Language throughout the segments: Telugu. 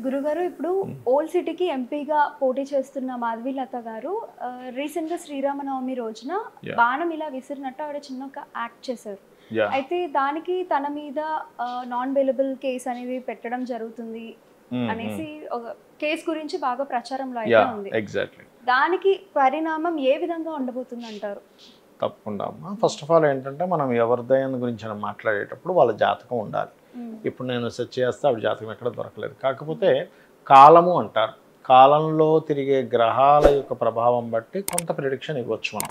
గురుగారు ఇప్పుడు ఓల్డ్ సిటీకి ఎంపీగా పోటీ చేస్తున్న మాధవీలత గారు రీసెంట్గా శ్రీరామనవమి రోజున బాణం ఇలా విసిరినట్టు ఆవిడ చిన్న ఒక యాక్ట్ చేశారు. అయితే దానికి తన మీద నాన్ బెయిలబుల్ కేసు అనేది పెట్టడం జరుగుతుంది అనేసి ఒక కేసు గురించి బాగా ప్రచారంలో అయితే ఉంది. దానికి పరిణామం ఏ విధంగా ఉండబోతుంది అంటారు? తప్పకుండా అమ్మా. ఫస్ట్ ఆఫ్ ఆల్ ఏంటంటే మనం ఎవరిదైనా గురించి మాట్లాడేటప్పుడు వాళ్ళ జాతకం ఉండాలి. ఇప్పుడు నేను సెర్చ్ చేస్తే ఆవిడ జాతకం ఎక్కడ దొరకలేదు. కాకపోతే కాలము అంటారు, కాలంలో తిరిగే గ్రహాల యొక్క ప్రభావం బట్టి కొంత ప్రిడిక్షన్ ఇవ్వచ్చు మనం,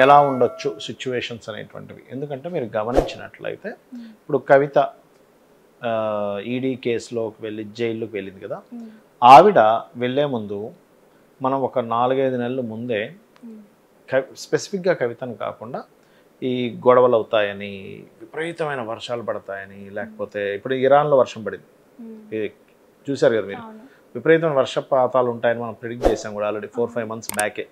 ఎలా ఉండొచ్చు సిచ్యువేషన్స్ అనేటువంటివి. ఎందుకంటే మీరు గమనించినట్లయితే ఇప్పుడు కవిత ఈడీ కేసులోకి వెళ్ళి జైల్లోకి వెళ్ళింది కదా, ఆవిడ వెళ్ళే ముందు మనం ఒక 4-5 నెలల ముందే స్పెసిఫిక్గా కవితను కాకుండా ఈ గొడవలు అవుతాయని, విపరీతమైన వర్షాలు పడతాయని, లేకపోతే ఇప్పుడు ఇరాన్లో వర్షం పడింది చూశారు కదా మీరు, విపరీతమైన వర్షపాతాలు ఉంటాయని మనం ప్రిడిక్ట్ చేసాం కూడా ఆల్రెడీ 4-5 months బ్యాకే.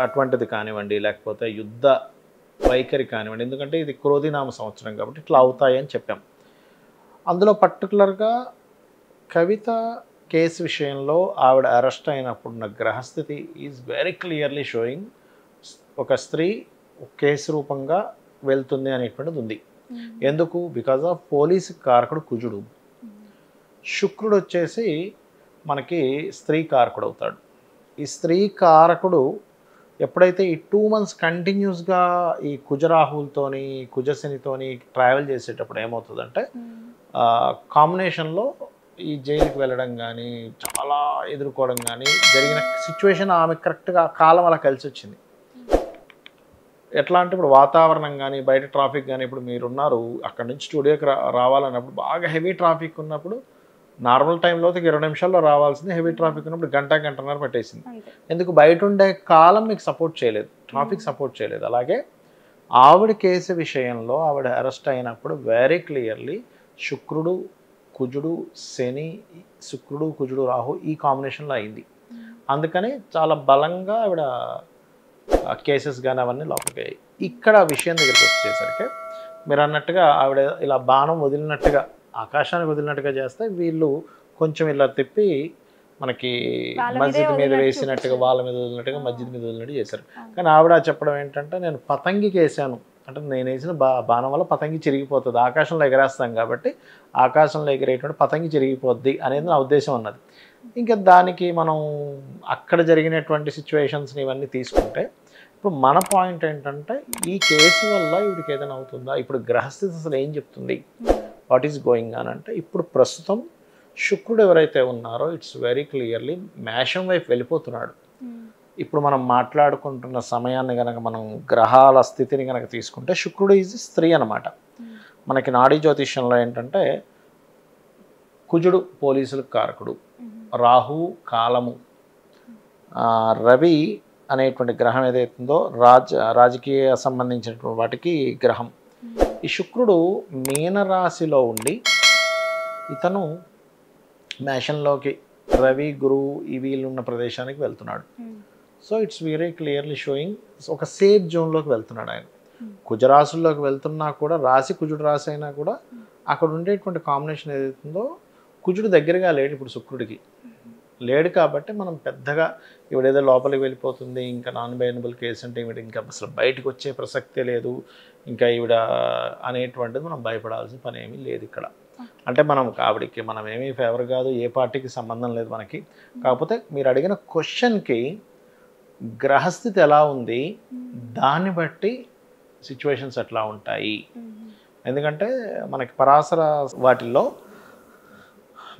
అటువంటిది కానివ్వండి, లేకపోతే యుద్ధ వైఖరి కానివ్వండి, ఎందుకంటే ఇది క్రోధినామ సంవత్సరం కాబట్టి ఇట్లా అవుతాయని చెప్పాం. అందులో పర్టికులర్గా కవిత కేసు విషయంలో ఆవిడ అరెస్ట్ అయినప్పుడున్న గ్రహస్థితి ఈజ్ వెరీ క్లియర్లీ షోయింగ్ ఒక స్త్రీ కేసు రూపంగా వెళ్తుంది అనేటువంటిది ఉంది. ఎందుకు? బికాజ్ ఆఫ్ పోలీసు కారకుడు కుజుడు, శుక్రుడు వచ్చేసి మనకి స్త్రీ కారకుడు అవుతాడు. ఈ స్త్రీ కారకుడు ఎప్పుడైతే ఈ 2 months కంటిన్యూస్గా ఈ కుజరాహులతోని కుజశనితోని ట్రావెల్ చేసేటప్పుడు ఏమవుతుందంటే కాంబినేషన్లో ఈ జైలుకి వెళ్ళడం కానీ, చాలా ఎదుర్కోవడం కానీ జరిగిన సిచ్యువేషన్ ఆమె కరెక్ట్గా కాలం అలా కలిసి వచ్చింది. ఎట్లా అంటే ఇప్పుడు వాతావరణం కానీ, బయట ట్రాఫిక్ కానీ, ఇప్పుడు మీరున్నారు అక్కడి నుంచి స్టూడియోకి రావాలన్నప్పుడు బాగా హెవీ ట్రాఫిక్ ఉన్నప్పుడు నార్మల్ టైంలో 20 నిమిషాల్లో రావాల్సింది, హెవీ ట్రాఫిక్ ఉన్నప్పుడు గంటన్నర పట్టేసింది. ఎందుకు? బయట ఉండే కాలం మీకు సపోర్ట్ చేయలేదు, ట్రాఫిక్ సపోర్ట్ చేయలేదు. అలాగే ఆవిడ కేసు విషయంలో ఆవిడ అరెస్ట్ అయినప్పుడు వెరీ క్లియర్లీ శుక్రుడు కుజుడు శని, శుక్రుడు కుజుడు రాహు ఈ కాంబినేషన్లో అయింది. అందుకని చాలా బలంగా ఆవిడ కేసెస్ కానీ అవన్నీ లోపలికి. ఇక్కడ విషయం దగ్గరికి వచ్చేసరికి మీరు అన్నట్టుగా ఆవిడ ఇలా బాణం వదిలినట్టుగా ఆకాశానికి వదిలినట్టుగా చేస్తే వీళ్ళు కొంచెం ఇలా తిప్పి మనకి మస్జిద్ మీద వేసినట్టుగా, వాళ్ళ మీద వదిలినట్టుగా మస్జిద్ మీద వదిలినట్టు చేశారు. కానీ ఆవిడ చెప్పడం ఏంటంటే నేను పతంగికి వేసాను అంటే, నేను వేసిన బాణం వల్ల పతంగి చిరిగిపోతుంది, ఆకాశంలో ఎగరేస్తాం కాబట్టి ఆకాశంలో ఎగిరేటువంటి పతంగి చిరిగిపోద్ది అనేది నా ఉద్దేశం అన్నది. ఇంకా దానికి మనం అక్కడ జరిగినటువంటి సిచ్యువేషన్స్ని ఇవన్నీ తీసుకుంటే ఇప్పుడు మన పాయింట్ ఏంటంటే ఈ కేసు వల్ల ఇవిడికి ఏదైనా అవుతుందా, ఇప్పుడు గ్రహస్థితి అసలు ఏం చెప్తుంది, వాట్ ఈస్ గోయింగ్ ఆన్ అంటే ఇప్పుడు ప్రస్తుతం శుక్రుడు ఎవరైతే ఉన్నారో ఇట్స్ వెరీ క్లియర్లీ మేషం వైపు వెళ్ళిపోతున్నాడు. ఇప్పుడు మనం మాట్లాడుకుంటున్న సమయాన్ని కనుక మనం గ్రహాల స్థితిని కనుక తీసుకుంటే శుక్రుడు ఈజ్ స్త్రీ అనమాట. మనకి నాడీ జ్యోతిష్యంలో ఏంటంటే కుజుడు పోలీసులకు కారకుడు, రాహు కాలము, రవి అనేటువంటి గ్రహం ఏదైతుందో రాజకీయ సంబంధించినటువంటి వాటికి గ్రహం. ఈ శుక్రుడు మీనరాశిలో ఉండి ఇతను మేషంలోకి రవి గురువు ఈ వీళ్ళున్న ప్రదేశానికి వెళ్తున్నాడు. So it's very clearly showing ఒక సేఫ్ జోన్లోకి వెళ్తున్నాడు ఆయన. కుజరాశుల్లోకి వెళ్తున్నా కూడా రాశి కుజుడు రాశి అయినా కూడా అక్కడ ఉండేటువంటి కాంబినేషన్ ఏదైతుందో కుజుడు దగ్గరగా లేడు ఇప్పుడు శుక్రుడికి లేడు కాబట్టి మనం పెద్దగా ఇవిడేదో లోపలికి వెళ్ళిపోతుంది, ఇంకా నాన్ బెయిలబుల్ కేసు అంటే ఈవిడ ఇంకా అసలు బయటకు వచ్చే ప్రసక్తే లేదు, ఇంకా ఈవిడ అనేటువంటిది మనం భయపడాల్సిన పని ఏమీ లేదు ఇక్కడ. అంటే మనం ఆవిడికి మనం ఏమీ ఫేవర్ కాదు, ఏ పార్టీకి సంబంధం లేదు మనకి. కాకపోతే మీరు అడిగిన క్వశ్చన్కి గ్రహస్థితి ఎలా ఉంది దాన్ని బట్టి సిచ్యువేషన్స్ ఎట్లా ఉంటాయి. ఎందుకంటే మనకి పరాశర వాటిల్లో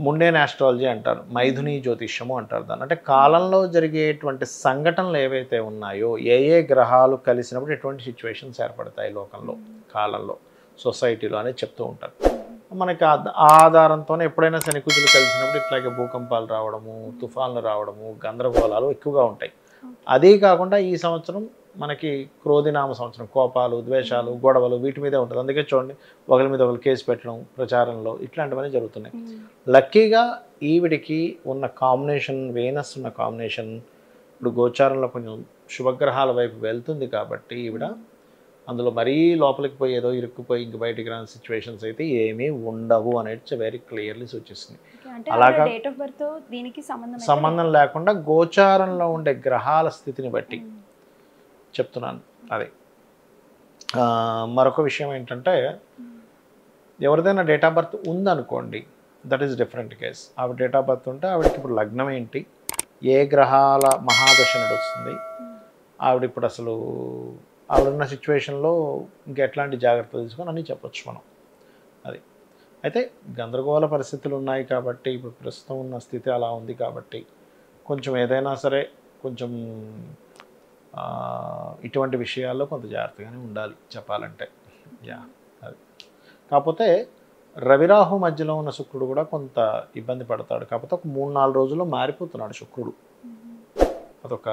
ముండేన్ ఆస్ట్రాలజీ అంటారు, మైథుని జ్యోతిష్యము అంటారు దాన్ని. అంటే కాలంలో జరిగేటువంటి సంఘటనలు ఏవైతే ఉన్నాయో ఏ గ్రహాలు కలిసినప్పుడు ఎటువంటి సిచ్యువేషన్స్ ఏర్పడతాయి లోకంలో, కాలంలో, సొసైటీలో అనేది చెప్తూ ఉంటారు. మనకి ఆధారంతోనే ఎప్పుడైనా శనికుజులు కలిసినప్పుడు ఇట్లాగే భూకంపాలు రావడము, తుఫాన్లు రావడము, గందరగోళాలు ఎక్కువగా ఉంటాయి. అదే కాకుండా ఈ సంవత్సరం మనకి క్రోధినామ సంవత్సరం, కోపాలు, ద్వేషాలు, గొడవలు వీటి మీదే ఉంటుంది. అందుకే చూడండి ఒకరి మీద ఒకరు కేసు పెట్టడం ప్రచారంలో ఇట్లాంటివన్నీ జరుగుతున్నాయి. లక్కీగా ఈవిడికి ఉన్న కాంబినేషన్, వేనస్ ఉన్న కాంబినేషన్ ఇప్పుడు గోచారంలో కొంచెం శుభగ్రహాల వైపు వెళ్తుంది కాబట్టి ఈవిడ అందులో మరీ లోపలికి పోయి ఏదో ఇరుక్కుపోయి ఇంక బయటికి రాని సిచ్యువేషన్స్ అయితే ఏమీ ఉండవు అనేది వెరీ క్లియర్లీ సూచిస్తుంది. అలాగా సంబంధం లేకుండా గోచారంలో ఉండే గ్రహాల స్థితిని బట్టి చెప్తున్నాను. అదే మరొక విషయం ఏంటంటే, ఎవరిదైనా డేట్ ఆఫ్ బర్త్ ఉందనుకోండి, దట్ ఈస్ డిఫరెంట్ కేస్. ఆవిడ డేట్ ఆఫ్ బర్త్ ఉంటే ఆవిడకి ఇప్పుడు లగ్నం ఏంటి, ఏ గ్రహాల మహాదశ నడుస్తుంది, ఆవిడ ఇప్పుడు అసలు ఆవిడున్న సిచ్యువేషన్లో ఇంకా ఎట్లాంటి జాగ్రత్తలు తీసుకొని అన్నీ చెప్పొచ్చు మనం. అది అయితే గందరగోళ పరిస్థితులు ఉన్నాయి కాబట్టి, ఇప్పుడు ప్రస్తుతం ఉన్న స్థితి అలా ఉంది కాబట్టి కొంచెం ఏదైనా సరే కొంచెం ఇటువంటి విషయాల్లో కొంత జాగ్రత్తగానే ఉండాలి చెప్పాలంటే. అది కాకపోతే రవిరాహు మధ్యలో ఉన్న శుక్రుడు కూడా కొంత ఇబ్బంది పడతాడు. కాకపోతే ఒక 3-4 రోజుల్లో మారిపోతున్నాడు శుక్రుడు. అదొక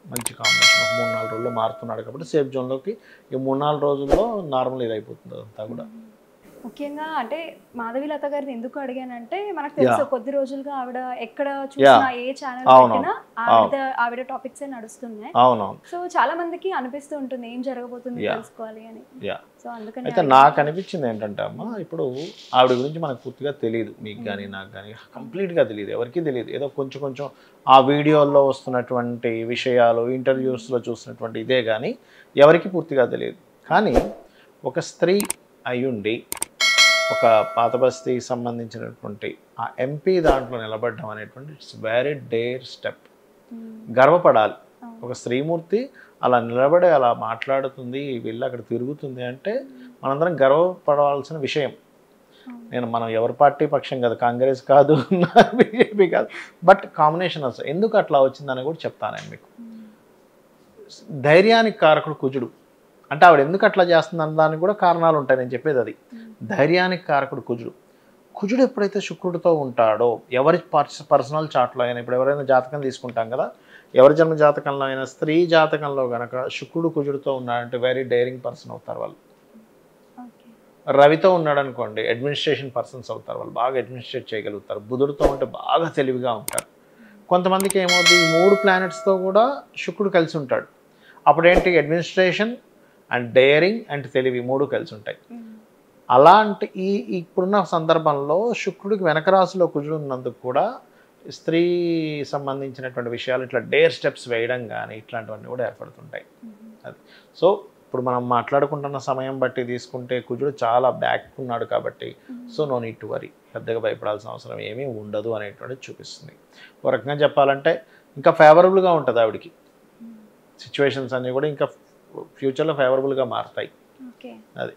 మంచి కాంబినేషన్. ఒక 3-4 రోజుల్లో మారుతున్నాడు కాబట్టి సేఫ్ జోన్లోకి ఈ 3-4 రోజుల్లో నార్మల్ ఇది అయిపోతుంది అదంతా కూడా. ముఖ్యంగా అంటే మాధవీలత గారిని ఎందుకు అడిగానంటే, మనకు తెలుసు కొద్ది రోజులుగా ఆవిడ ఎక్కడ చూసినా ఏ ఛానల్ పెట్టినా ఆవిడ టాపిక్స్ నడుస్తున్నాయి. సో చాలా మందికి అనిపిస్తూ ఉంటుంది ఏం జరగబోతుంది తెలుసుకోవాలి అని. సో అందుకని అయితే నాకు అనిపించింది ఏంటంటే అమ్మ, ఇప్పుడు ఆవిడ గురించి మనకు పూర్తిగా తెలియదు, మీకు కానీ నాకు కానీ కంప్లీట్గా తెలియదు, ఎవరికీ తెలియదు. ఏదో కొంచెం కొంచెం ఆ వీడియోల్లో వస్తున్నటువంటి విషయాలు, ఇంటర్వ్యూస్లో చూసినటువంటి ఇదే కానీ ఎవరికి పూర్తిగా తెలియదు. కానీ ఒక స్త్రీ అయ్యుండి ఒక పాత బస్తీకి సంబంధించినటువంటి ఆ ఎంపీ దాంట్లో నిలబడడం అనేటువంటి ఇట్స్ వెరీ డేర్ స్టెప్. గర్వపడాలి. ఒక స్త్రీమూర్తి అలా నిలబడి అలా మాట్లాడుతుంది, వీళ్ళు అక్కడ తిరుగుతుంది అంటే మనందరం గర్వపడవలసిన విషయం. మనం ఎవరి పార్టీ పక్షం కాదు, కాంగ్రెస్ కాదు, బీజేపీ కాదు, బట్ కాంబినేషన్ అసలు ఎందుకు అట్లా వచ్చిందని కూడా చెప్తాను నేను మీకు. ధైర్యానికి కారకుడు కుజుడు. అంటే ఆవిడ ఎందుకు అట్లా చేస్తుంది అన్న దానికి కూడా కారణాలు ఉంటాయి, నేను చెప్పేది అది. ధైర్యానికి కారకుడు కుజుడు. కుజుడు ఎప్పుడైతే శుక్రుడితో ఉంటాడో, ఎవరి పర్సనల్ చార్ట్లో అయినా, ఇప్పుడు ఎవరైనా జాతకం తీసుకుంటాం కదా, ఎవరి జన్మ జాతకంలో అయినా స్త్రీ జాతకంలో కనుక శుక్రుడు కుజుడితో ఉన్నాడంటే వెరీ డైరింగ్ పర్సన్ అవుతారు వాళ్ళు. రవితో ఉన్నాడు అనుకోండి, అడ్మినిస్ట్రేషన్ పర్సన్స్ అవుతారు వాళ్ళు, బాగా అడ్మినిస్ట్రేట్ చేయగలుగుతారు. బుధుడితో ఉంటే బాగా తెలివిగా ఉంటారు. కొంతమందికి ఏమవుతుంది, ఈ 3 ప్లానెట్స్తో కూడా శుక్రుడు కలిసి ఉంటాడు. అప్పుడేంటి, అడ్మినిస్ట్రేషన్ అండ్ డేరింగ్ అండ్ తెలివి 3 కలిసి ఉంటాయి. అలాంటి ఇప్పుడున్న సందర్భంలో శుక్రుడికి వెనక రాశిలో కుజుడు ఉన్నందుకు కూడా స్త్రీ సంబంధించినటువంటి విషయాలు ఇట్లా డేర్ స్టెప్స్ వేయడం కానీ ఇట్లాంటివన్నీ కూడా ఏర్పడుతుంటాయి. అది సో ఇప్పుడు మనం మాట్లాడుకుంటున్న సమయం బట్టి తీసుకుంటే కుజుడు చాలా బ్యాక్ ఉన్నాడు కాబట్టి so no need to worry, పెద్దగా భయపడాల్సిన అవసరం ఏమీ ఉండదు అనేటువంటిది చూపిస్తుంది. ఒక రకంగా చెప్పాలంటే ఇంకా ఫేవరబుల్గా ఉంటుంది ఆవిడికి. సిచ్యువేషన్స్ అన్నీ కూడా ఇంకా ఫ్యూచర్లో ఫేవరబుల్గా మారుతాయి. అది